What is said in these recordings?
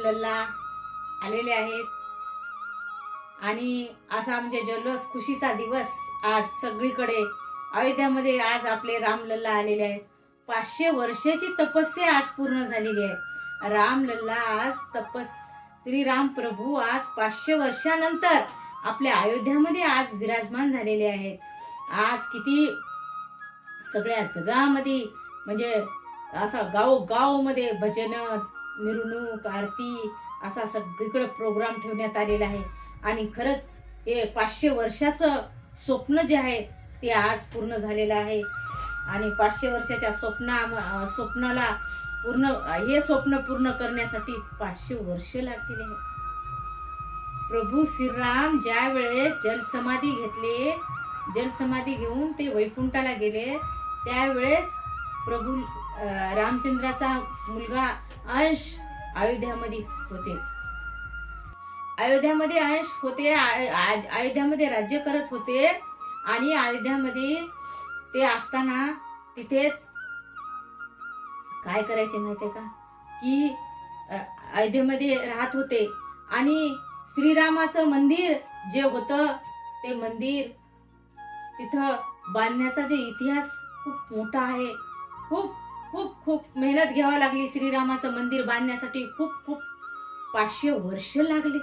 रामलल्ला आलेले आहेत आणि असा म्हणजे जल्लोष खुशीचा दिवस आज सगळीकडे अयोध्यामध्ये आज आपले रामलल्ला आलेले आहेत. 500 वर्षाची तपस्या आज पूर्ण झालेली आहे. रामलल्ला आज श्रीराम प्रभू आज 500 वर्षानंतर आपल्या अयोध्यामध्ये आज विराजमान झालेले आहेत. आज किती सगळ्या जगामध्ये म्हणजे असा गाव मध्ये भजन, मिरवणूक, आरती असा सगळीकडे प्रोग्राम ठेवण्यात आलेला आहे. आणि खरंच हे 500 वर्षाचं स्वप्न जे आहे ते आज पूर्ण झालेलं आहे. आणि 500 वर्षाच्या स्वप्नाला हे स्वप्न पूर्ण करण्यासाठी 500 वर्ष लागलेले आहेत. प्रभू श्रीराम ज्या वेळेस जलसमाधी घेऊन ते वैकुंठाला गेले त्यावेळेस प्रभू रामचंद्राचा मुलगा अंश अयोध्यामध्ये होते. अयोध्यामध्ये राज्य करत होते. आणि अयोध्यामध्ये ते असताना तिथेच काय करायचे माहितीये का की अयोध्येमध्ये राहत होते आणि श्रीरामाचं मंदिर जे होतं ते मंदिर तिथं बांधण्याचा जे इतिहास खूप मोठा आहे. खूप खूप खूप मेहनत घ्यावी लागली श्रीरामाचं मंदिर बांधण्यासाठी. खूप 500 वर्ष लागले.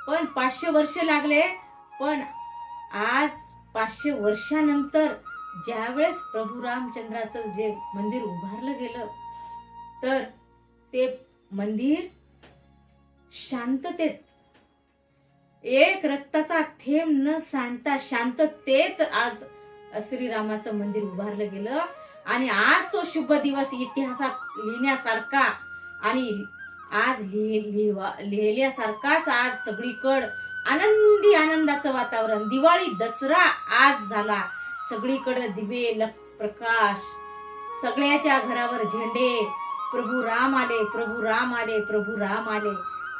पण 500 वर्ष लागले पण आज 500 वर्षानंतर ज्यावेळेस प्रभू रामचंद्राचं जे मंदिर उभारलं गेलं तर ते मंदिर शांततेत एक रक्ताचा थेंब न सांडता शांततेत आज श्रीरामाचं मंदिर उभारलं गेलं. आणि आज तो शुभ दिवस इतिहासात लिहिण्यासारखा आणि आज लिहिल्यासारखाच आज सगळीकडे आनंदाचं वातावरण. दिवाळी दसरा आज झाला. सगळीकडे दिवे प्रकाश, सगळ्याच्या घरावर झेंडे, प्रभू राम आले, प्रभू राम आले, प्रभू राम आले.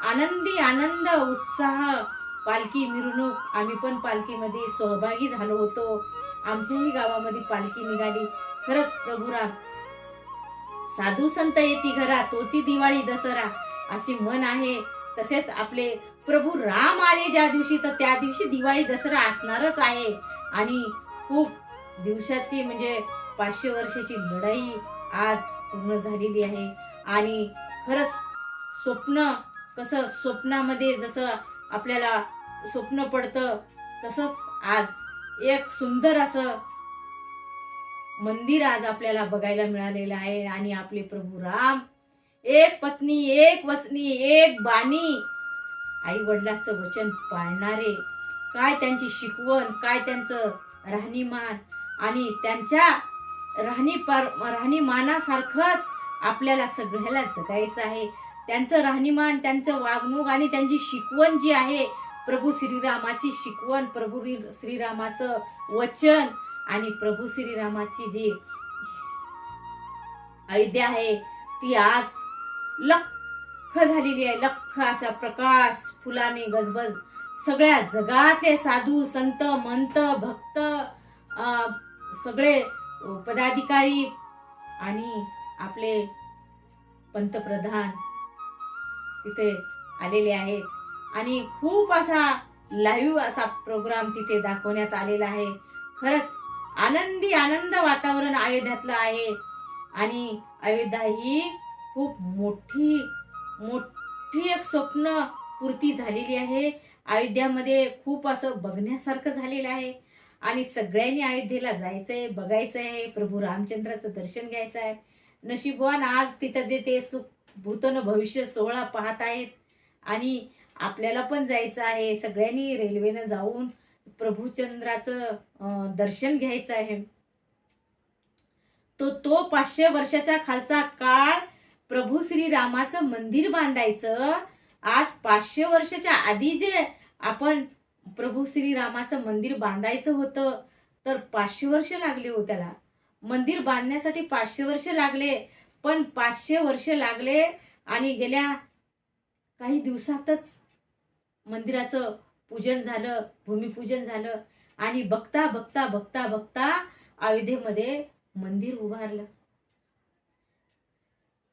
आनंद उत्साह, पालखी मिरवणूक. आम्ही पण पालखीमध्ये सहभागी झालो होतो. आमच्याही गावामध्ये पालखी निघाली. खरंच प्रभू राम साधू संत येती घरा तोची दिवाळी दसरा अशी म्हण आहे. तसेच आपले प्रभू राम आले ज्या दिवशी तर त्या दिवशी दिवाळी दसरा असणारच आहे. आणि खूप दिवसाची म्हणजे 500 वर्षाची लढाई आज पूर्ण झालेली आहे. आणि खरंच स्वप्नामध्ये जसं आपल्याला स्वप्न पडतं तसंच आज एक सुंदर असं मंदिर आज आपल्याला बघायला मिळालेलं आहे. आणि आपले प्रभू राम एक पत्नी, एक वचनी, एक बाणी, आई वडिलांचं वचन पाळणारे. काय त्यांची शिकवण, काय त्यांचं राहणीमान आणि त्यांच्या राहणीमानासारखंच आपल्याला सगळ्याला जगायचं आहे. त्यांचं राहणीमान, त्यांचं वागणूक आणि त्यांची शिकवण जी आहे प्रभू श्रीरामाची शिकवण, प्रभू श्रीरामाचं वचन आणि प्रभू श्रीरामाची जी अयोध्या आहे ती आज लख झालेली आहे. लख असा प्रकाश फुलाने गजबज. सगळ्या जगातले साधू संत मंत भक्त सगळे पदाधिकारी आणि आपले पंतप्रधान तिथे आलेले आहेत. आणि खूप असा लाईव्ह असा प्रोग्राम तिथे दाखवण्यात आलेला आहे. खरंच आनंद वातावरण अयोध्यातलं आहे. आणि अयोध्या ही खूप मोठी एक स्वप्न पूर्ती झालेली आहे. अयोध्यामध्ये खूप असं बघण्यासारखं झालेलं आहे. आणि सगळ्यांनी अयोध्येला जायचंय, बघायचंय, प्रभू रामचंद्राचं दर्शन घ्यायचं आहे. नशीबवान आज तिथं जे ते सुख भूतन भविष्य सोहळा पाहत आहेत. आणि आपल्याला पण जायचं आहे. सगळ्यांनी रेल्वेनं जाऊन प्रभूचंद्राचं दर्शन घ्यायचं आहे. तो 500 वर्षाच्या खालचा काळ प्रभू श्रीरामाचं मंदिर बांधायचं. आज 500 वर्षाच्या आधी जे आपण प्रभू श्रीरामाचं मंदिर बांधायचं होतं तर 500 वर्ष लागले हो त्याला. मंदिर बांधण्यासाठी 500 वर्ष लागले. पण 500 वर्ष लागले आणि गेल्या काही दिवसातच मंदिराचं पूजन झालं, भूमिपूजन झालं. आणि बघता बघता बघता बघता अयोध्येमध्ये मंदिर उभारलं.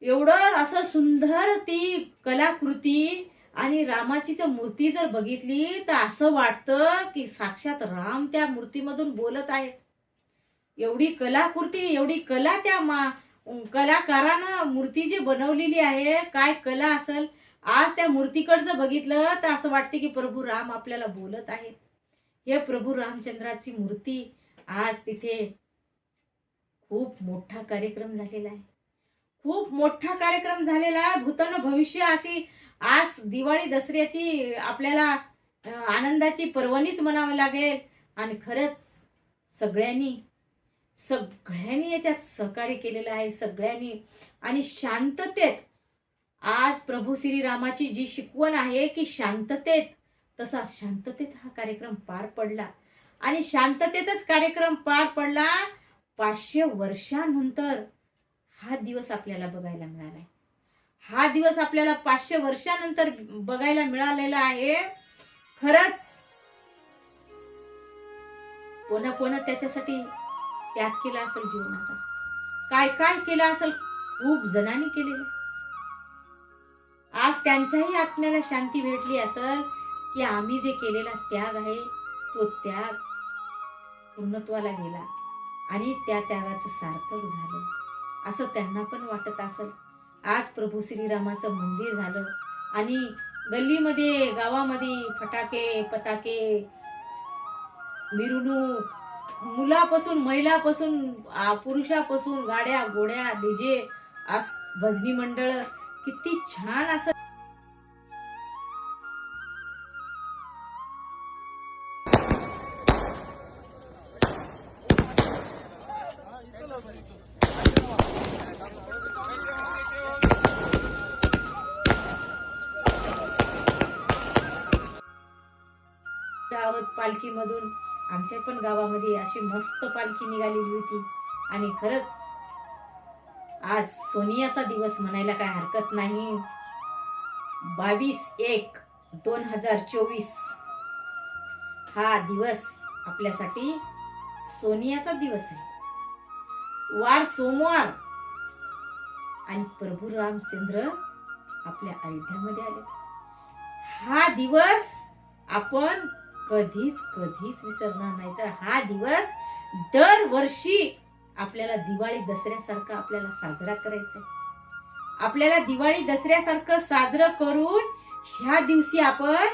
एवढं असं सुंदर ती कलाकृती आणि रामाची जर मूर्ती जर बघितली तर असं वाटतं की साक्षात राम त्या मूर्तीमधून बोलत आहेत. एवढी कलाकृती, एवढी कला त्या कलाकारानं मूर्ती जी बनवलेली आहे, काय कला असेल. आज त्या मूर्तीकडे जर बघितलं तर असं वाटते की प्रभू राम आपल्याला बोलत आहेत. हे प्रभू रामचंद्राची मूर्ती आज तिथे खूप मोठा कार्यक्रम झालेला आहे. खूप मोठा कार्यक्रम झालेला. भूतन भविष्य अशी आज दिवाळी दसऱ्याची आपल्याला आनंदाची पर्वणीच म्हणावं लागेल. आणि खरंच सगळ्यांनी सगळ्यांनी याच्यात सहकार्य केलेलं आहे, सगळ्यांनी. आणि शांततेत आज प्रभू श्रीरामाची जी शिकवण आहे की शांततेत, तसा शांततेत हा कार्यक्रम पार पडला. आणि शांततेतच कार्यक्रम पार पडला. 500 वर्षानंतर हा दिवस आपल्याला बघायला मिळाला. हा दिवस आपल्याला 500 वर्षानंतर बघायला मिळालेला आहे. खरंच कोणा त्याच्यासाठी त्याग केला असेल जीवनाचा, काय काय केला असेल, खूप जणांनी केलेलं. आज त्यांच्याही आत्म्याला शांती भेटली असेल की आम्ही जे केलेला त्याग आहे तो त्याग पूर्णत्वाला गेला आणि त्या त्यागाचं सार्थक झालं असं त्यांना पण वाटत असेल. आज प्रभू श्रीरामाचं मंदिर झालं आणि गल्लीमध्ये गावामध्ये फटाके पताके, मिरवणूक, मुलापासून महिलापासून पुरुषापासून, गाड्या घोड्या डीजे, आज भजनी मंडळ, किती छान असं पालखीमधून आमच्या पण गावामध्ये अशी मस्त पालखी निघालेली होती. आणि खरंच आज सोनियाचा दिवस म्हणायला काय हरकत नाही. 22/1/2024 हा दिवस आपल्यासाठी सोनियाचा दिवस आहे. वार सोमवार आणि प्रभू रामचंद्र आपल्या अयोध्यामध्ये आले. हा दिवस आपण कधीच विसरणार नाही. तर हा दिवस दरवर्षी आपल्याला दिवाळी दसऱ्यासारखा आपल्याला साजरा करायचा आहे. आपल्याला दिवाळी दसऱ्यासारखं साजरं करून ह्या दिवशी आपण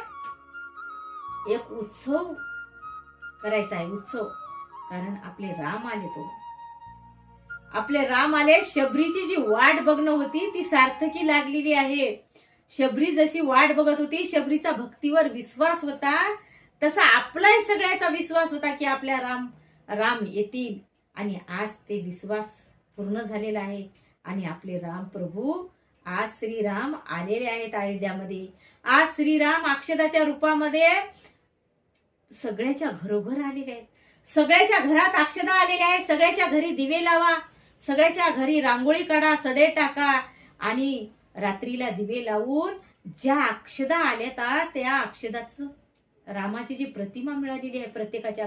एक उत्सव करायचा आहे. उत्सव, कारण आपले राम आले. आपले राम आले. शबरीची जी वाट बघणं होती ती सार्थकी लागलेली आहे. शबरी जशी वाट बघत होती, शबरीचा भक्तीवर विश्वास होता, तसा आपलाही सगळ्याचा विश्वास होता की आपल्या राम येतील. आणि आज ते विश्वास पूर्ण झालेला आहे. आणि आपले राम प्रभू आज श्रीराम आलेले आहेत अयोध्यामध्ये. आज श्रीराम अक्षदाच्या रूपामध्ये सगळ्याच्या घरोघर आलेले आहेत. सगळ्याच्या घरात अक्षदा आलेल्या आहेत. सगळ्याच्या घरी दिवे लावा, सगळ्याच्या घरी रांगोळी काढा, सडे टाका आणि रात्रीला दिवे लावून ज्या अक्षदा आल्या त्या अक्षदाचं रामाची जी प्रतिमा मिळालेली आहे, प्रत्येकाच्या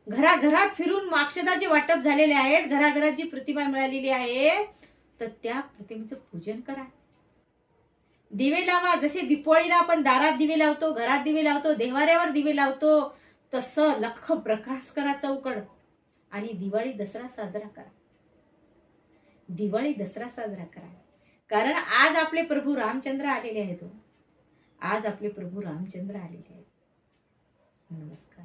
घराघरात फिरून अक्षदाचे वाटप झालेले आहेत. घराघरात जी प्रतिमा मिळालेली आहे तर त्या प्रतिमेचं पूजन करा, दिवे लावा. जसे दीपावळीला आपण दारात दिवे लावतो, घरात दिवे लावतो, देवाऱ्यावर दिवे लावतो, तसं लख प्रकाश करा चौकड आणि दिवाळी दसरा साजरा करा. दिवाळी दसरा साजरा करा, कारण आज आपले प्रभू रामचंद्र आलेले आहेत. आज आपले प्रभू रामचंद्र आलेले आहेत. नमस्कार.